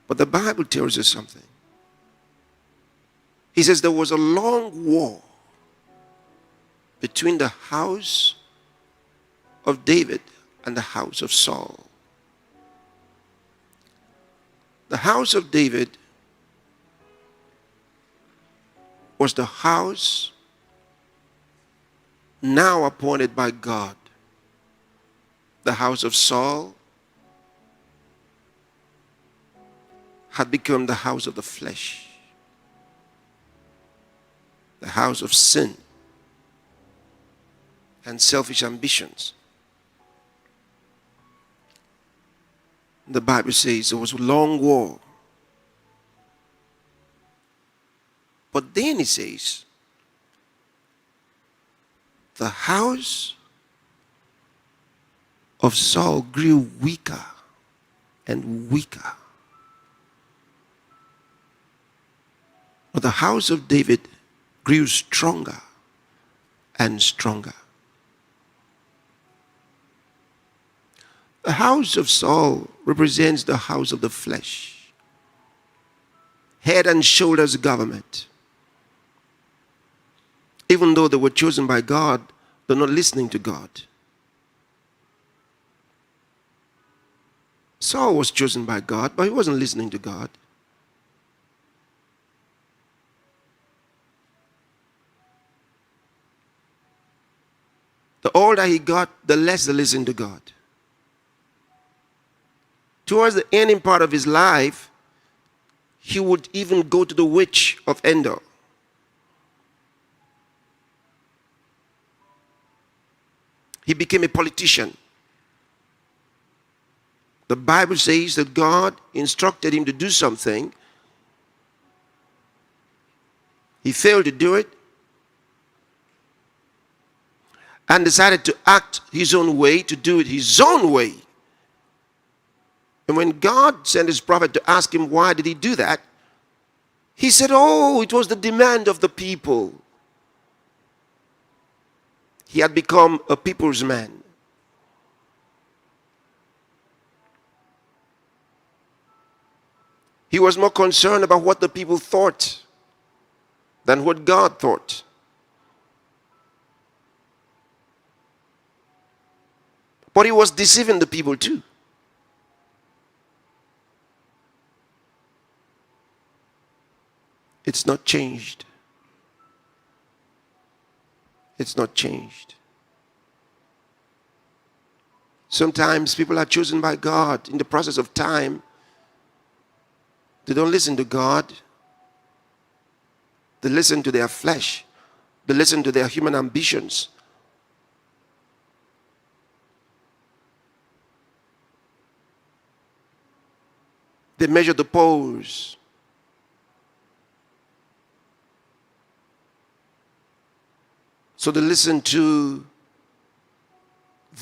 But the Bible tells us something. He says there was a long war between the house of David and the house of Saul. The house of David was the house now appointed by God. The house of Saul had become the house of the flesh, the house of sin and selfish ambitions. The Bible says there was a long war. But then it says, the house of Saul grew weaker and weaker. But the house of David grew stronger and stronger. The house of Saul represents the house of the flesh, head and shoulders government. Even though they were chosen by God, they're not listening to God. Saul was chosen by God, but he wasn't listening to God. The older he got, the less he listened to God. Towards the ending part of his life, he would even go to the witch of Endor. He became a politician. The Bible says that God instructed him to do something. He failed to do it and decided to act his own way, to do it his own way. And when God sent his prophet to ask him why did he do that, he said, oh, it was the demand of the people. He had become a people's man. He was more concerned about what the people thought than what God thought. But he was deceiving the people too. It's not changed. It's not changed. Sometimes people are chosen by God in the process of time. They don't listen to God. They listen to their flesh. They listen to their human ambitions. They measure the polls. So they listen to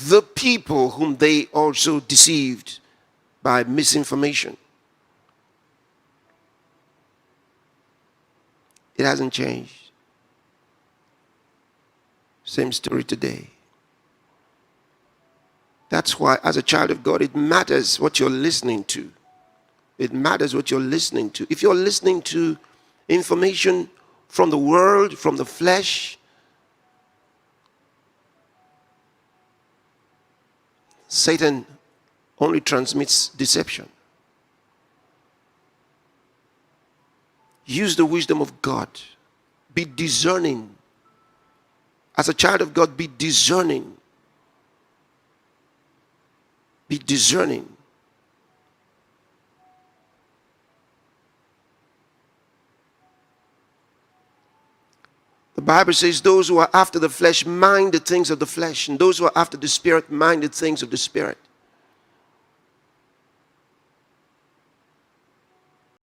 the people whom they also deceived by misinformation. It hasn't changed. Same story today. That's why, as a child of God, it matters what you're listening to. It matters what you're listening to. If you're listening to information from the world, from the flesh, Satan only transmits deception. Use the wisdom of God. Be discerning. As a child of God, be discerning. Be discerning. The Bible says those who are after the flesh mind the things of the flesh, and those who are after the Spirit mind the things of the Spirit.